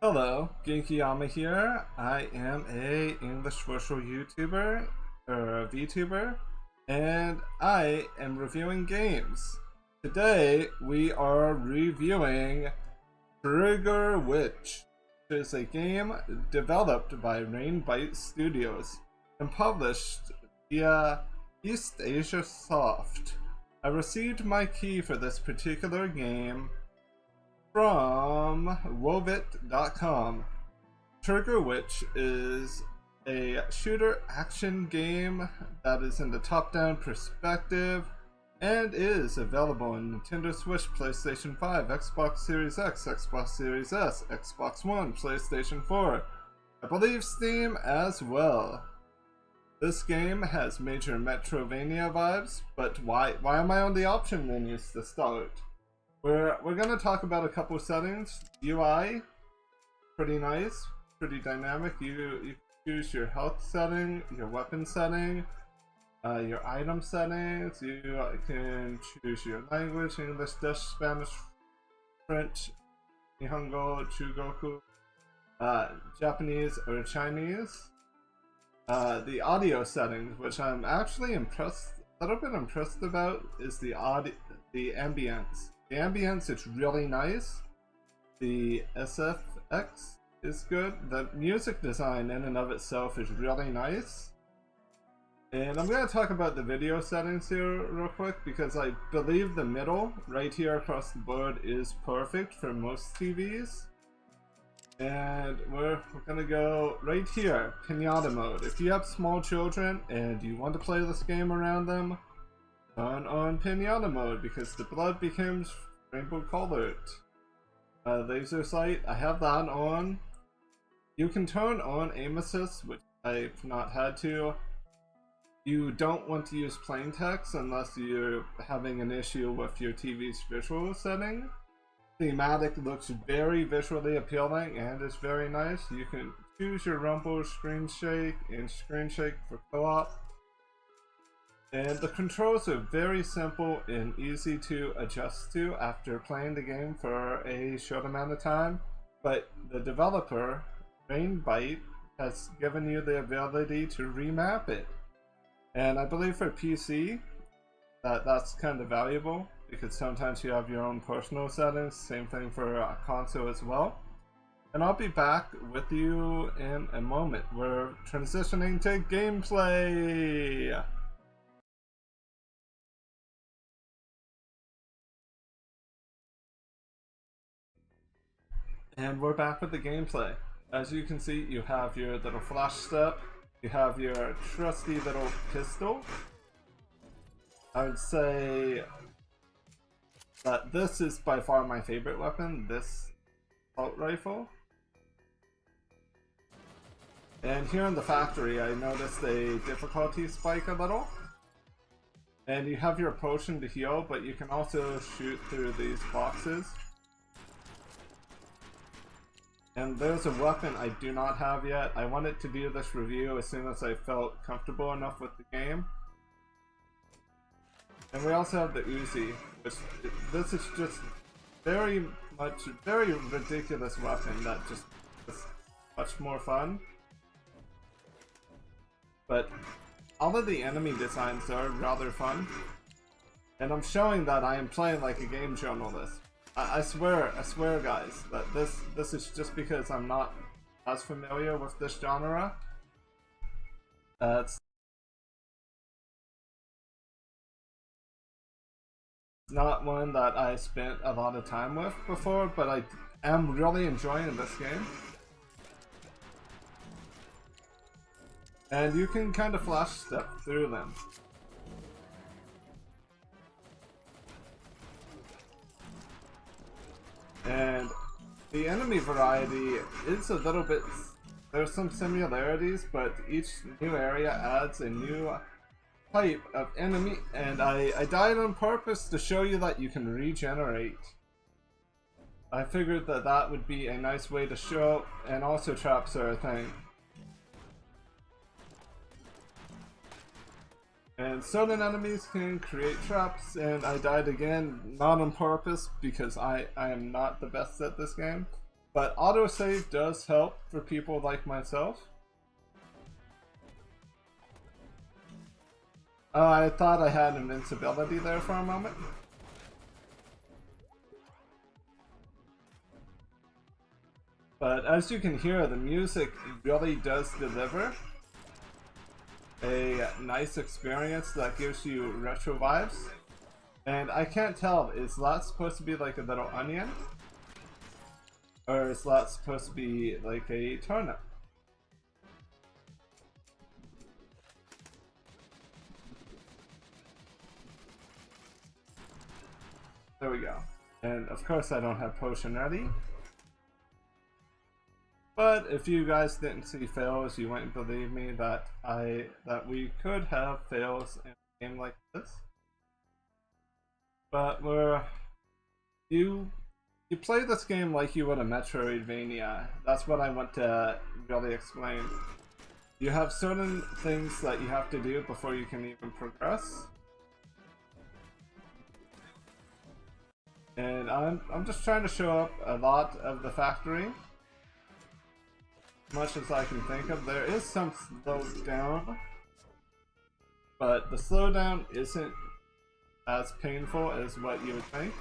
Hello, Genkigamingtv here. I am a English virtual YouTuber, or VTuber, and I am reviewing games. Today we are reviewing Trigger Witch, which is a game developed by Rainbite Studios and published via Eastasiasoft. I received my key for this particular game from wovit.com. Trigger Witch is a shooter action game that is in the top-down perspective and is available on Nintendo Switch, PlayStation 5, Xbox Series X, Xbox Series S, Xbox One, PlayStation 4, I believe Steam as well. This game has major Metrovania vibes, but why am I on the option menus to start? We're gonna talk about a couple settings. UI, pretty nice, pretty dynamic. You choose your health setting, your weapon setting, your item settings. You can choose your language: English, Dutch, Spanish, French, Nihongo, Chugoku, Japanese or Chinese. The audio settings, which I'm actually a little bit impressed about, is the ambience. The ambience is really nice. The SFX is good. The music design in and of itself is really nice. And I'm going to talk about the video settings here real quick, because I believe the middle, right here across the board, is perfect for most TVs. And we're going to go right here, Pinata Mode. If you have small children and you want to play this game around them, turn on Pinata Mode, because the blood becomes rainbow colored. Laser sight, I have that on. You can turn on aim assist, which I've not had to. You don't want to use plain text unless you're having an issue with your TV's visual setting. Thematic looks very visually appealing and is very nice. You can choose your rumble, screen shake, and screen shake for co-op. And the controls are very simple and easy to adjust to after playing the game for a short amount of time. But the developer, Rainbite, has given you the ability to remap it. And I believe for PC, that's kind of valuable, because sometimes you have your own personal settings. Same thing for console as well. And I'll be back with you in a moment. We're transitioning to gameplay! And we're back with the gameplay. As you can see, you have your little flash step, you have your trusty little pistol. I would say that this is by far my favorite weapon, this assault rifle. And here in the factory, I noticed a difficulty spike a little. And you have your potion to heal, but you can also shoot through these boxes. And there's a weapon I do not have yet. I wanted to do this review as soon as I felt comfortable enough with the game. And we also have the Uzi, which this is just very ridiculous weapon that just is much more fun. But all of the enemy designs are rather fun. And I'm showing that I am playing like a game journalist. I swear guys, that this is just because I'm not as familiar with this genre. It's not one that I spent a lot of time with before, but I am really enjoying this game. And you can kind of flash step through them. And the enemy variety is a little bit, there's some similarities, but each new area adds a new type of enemy, and I died on purpose to show you that you can regenerate. I figured that that would be a nice way to show, and also traps are a thing. And certain enemies can create traps, and I died again, not on purpose, because I am not the best at this game. But autosave does help for people like myself. I thought I had invincibility there for a moment. But as you can hear, the music really does deliver a nice experience that gives you retro vibes. And I can't tell, is that supposed to be like a little onion? Or is that supposed to be like a turnip? There we go. And of course I don't have potion ready. But if you guys didn't see fails, you wouldn't believe me that we could have fails in a game like this. But you play this game like you would a Metroidvania. That's what I want to really explain. You have certain things that you have to do before you can even progress. And I'm just trying to show up a lot of the factory. As much as I can think of. There is some slowdown, but the slowdown isn't as painful as what you would think.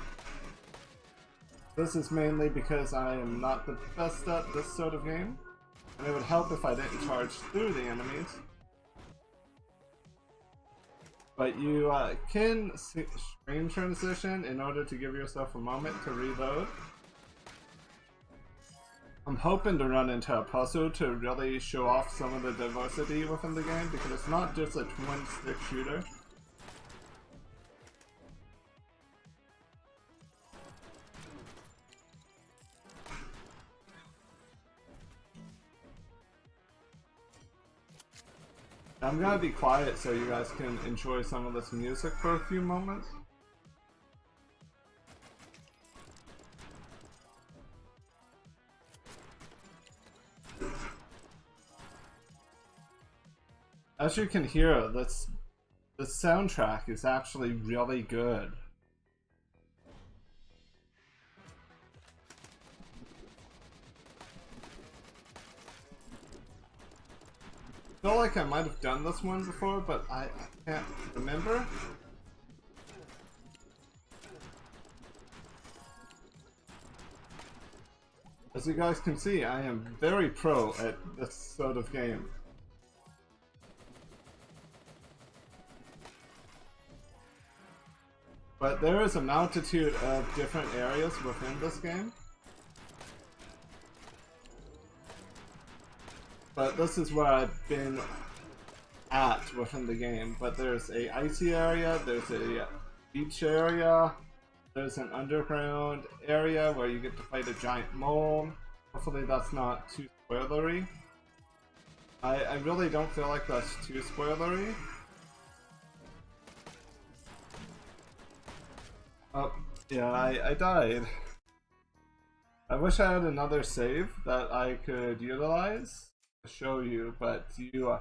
This is mainly because I am not the best at this sort of game, and it would help if I didn't charge through the enemies. But you can screen transition in order to give yourself a moment to reload. I'm hoping to run into a puzzle to really show off some of the diversity within the game, because it's not just a twin-stick shooter. I'm gonna be quiet so you guys can enjoy some of this music for a few moments. As you can hear, the soundtrack is actually really good. I feel like I might have done this one before, but I can't remember. As you guys can see, I am very pro at this sort of game. But there is a multitude of different areas within this game. But this is where I've been at within the game. But there's a icy area, there's a beach area, there's an underground area where you get to fight a giant mole. Hopefully that's not too spoilery. I really don't feel like that's too spoilery. Oh, yeah, I died. I wish I had another save that I could utilize to show you, but you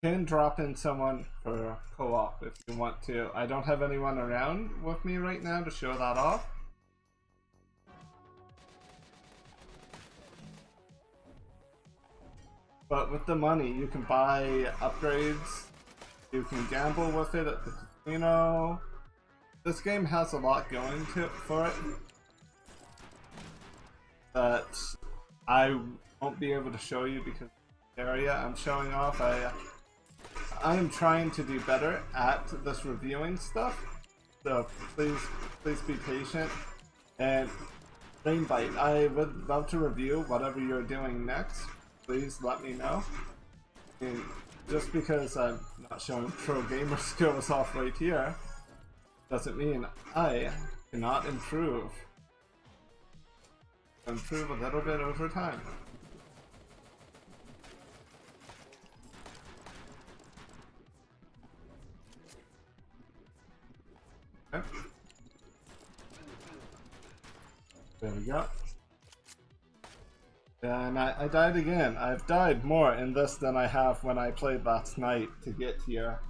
can drop in someone for co-op if you want to. I don't have anyone around with me right now to show that off. But with the money, you can buy upgrades, you can gamble with it at the casino. This game has a lot going for it that I won't be able to show you because of the area I'm showing off. I am trying to do better at this reviewing stuff, so please be patient. And Rainbite, I would love to review whatever you're doing next. Please let me know. And just because I'm not showing pro gamer skills off right here doesn't mean I cannot improve. Improve a little bit over time. Okay. There we go. And I died again. I've died more in this than I have when I played last night to get here.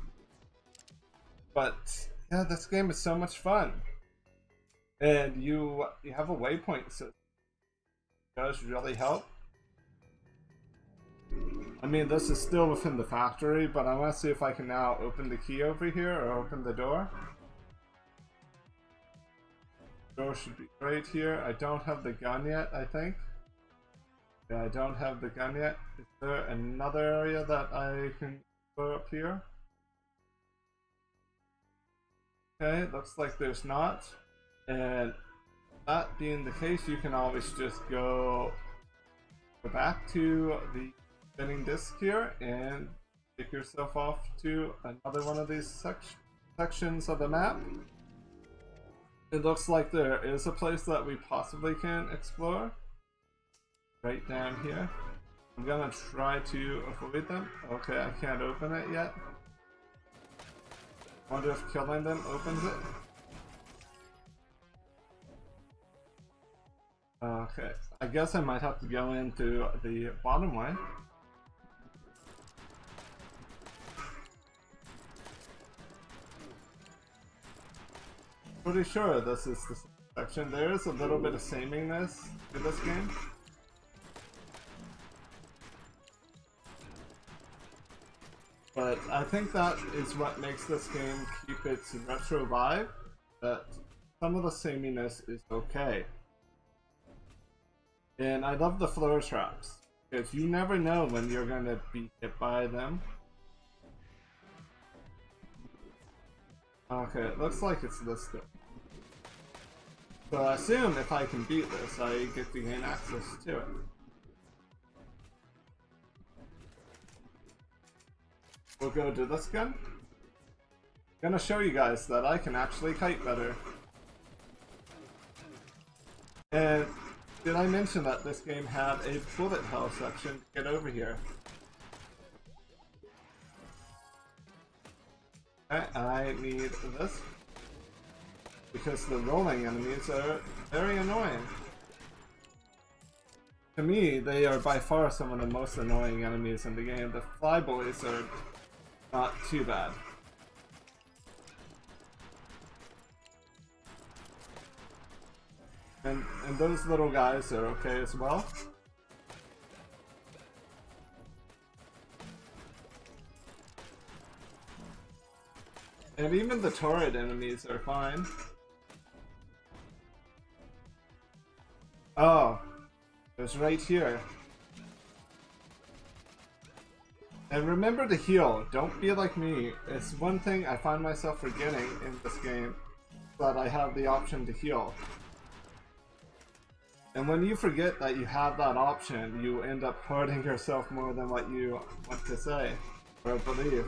But yeah, this game is so much fun. And you have a waypoint system. does really help. I mean, this is still within the factory, but I want to see if I can now open the key over here or open the door. Door should be right here. I don't have the gun yet, I think. Yeah, I don't have the gun yet. Is there another area that I can go up here? Okay, looks like there's not. And that being the case, you can always just go back to the spinning disc here and take yourself off to another one of these sections of the map. It looks like there is a place that we possibly can explore. Right down here. I'm gonna try to avoid them. Okay, I can't open it yet. Wonder if killing them opens it. Okay, I guess I might have to go into the bottom way. Pretty sure this is the section. There is a little bit of sameness to this game. But I think that is what makes this game keep its retro vibe, that some of the sameness is okay. And I love the floor traps, because you never know when you're going to be hit by them. Okay, it looks like it's listed. So I assume if I can beat this, I get to gain access to it. We'll go to this gun. I'm gonna show you guys that I can actually kite better. And did I mention that this game had a bullet hell section? Get over here. Okay, I need this. Because the rolling enemies are very annoying. To me, they are by far some of the most annoying enemies in the game. The flyboys are not too bad. And those little guys are okay as well. And even the turret enemies are fine. Oh, it was right here. And remember to heal. Don't be like me. It's one thing I find myself forgetting in this game, that I have the option to heal. And when you forget that you have that option, you end up hurting yourself more than what you want to say or believe.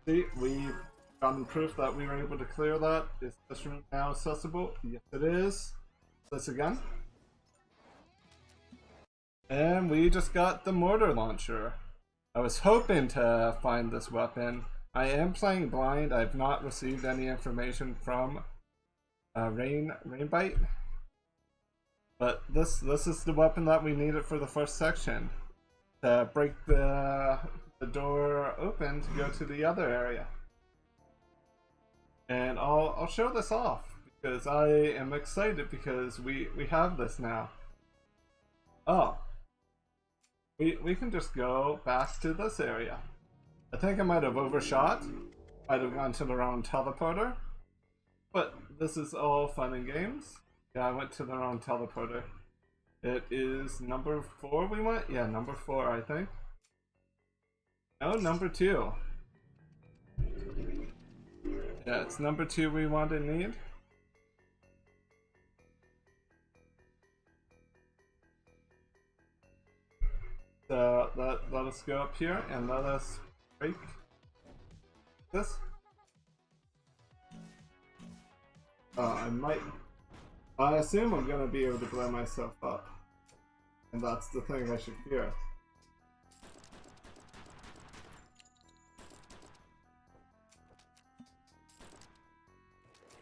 See, we've gotten proof that we were able to clear that. Is this room now accessible? Yes, it is. This again. And we just got the mortar launcher. I was hoping to find this weapon. I am playing blind. I've not received any information from Rainbite. But this is the weapon that we needed for the first section. To break the door open to go to the other area. And I'll show this off. Because I am excited because we have this now. Oh. We can just go back to this area. I think I might have overshot. Might have gone to the wrong teleporter. But this is all fun and games. Yeah, I went to the wrong teleporter. It is number 4 we went? Yeah, number 4 I think. No, number 2. Yeah, it's number 2 we want and need. So let us go up here and let us break this. I assume I'm gonna be able to blow myself up. And that's the thing I should fear.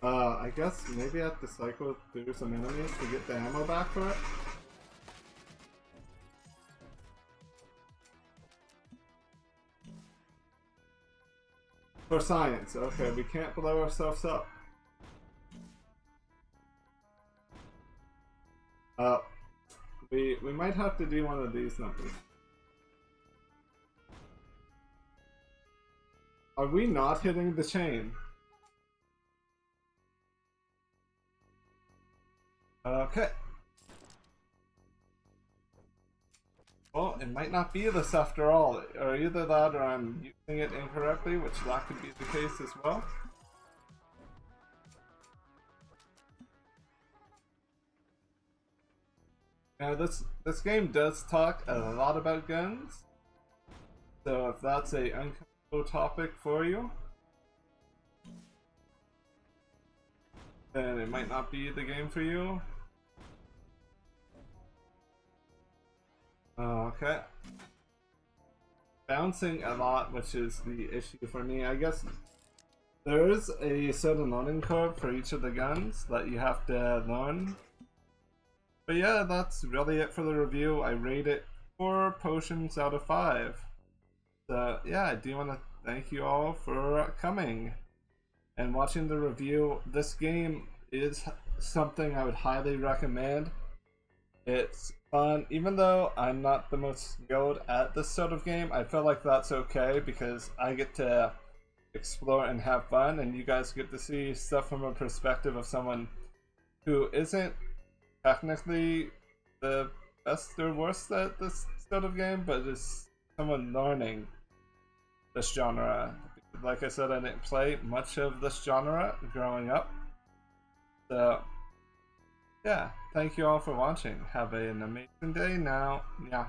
I guess maybe I have to cycle through some enemies to get the ammo back for it. For science, okay, we can't blow ourselves up. we might have to do one of these numbers. Are we not hitting the chain? Okay. Well, it might not be this after all, or either that or I'm using it incorrectly, which that could be the case as well. Now this game does talk a lot about guns, so if that's a uncomfortable topic for you, then it might not be the game for you. Okay. Bouncing a lot, which is the issue for me. I guess there is a certain learning curve for each of the guns that you have to learn. But yeah, that's really it for the review. I rate it 4 potions out of 5. So yeah, I do want to thank you all for coming and watching the review. This game is something I would highly recommend. It's fun, even though I'm not the most skilled at this sort of game. I feel like that's okay because I get to explore and have fun, and you guys get to see stuff from a perspective of someone who isn't technically the best or worst at this sort of game, but is someone learning this genre. Like I said, I didn't play much of this genre growing up. So yeah, thank you all for watching. Have an amazing day now. Yeah.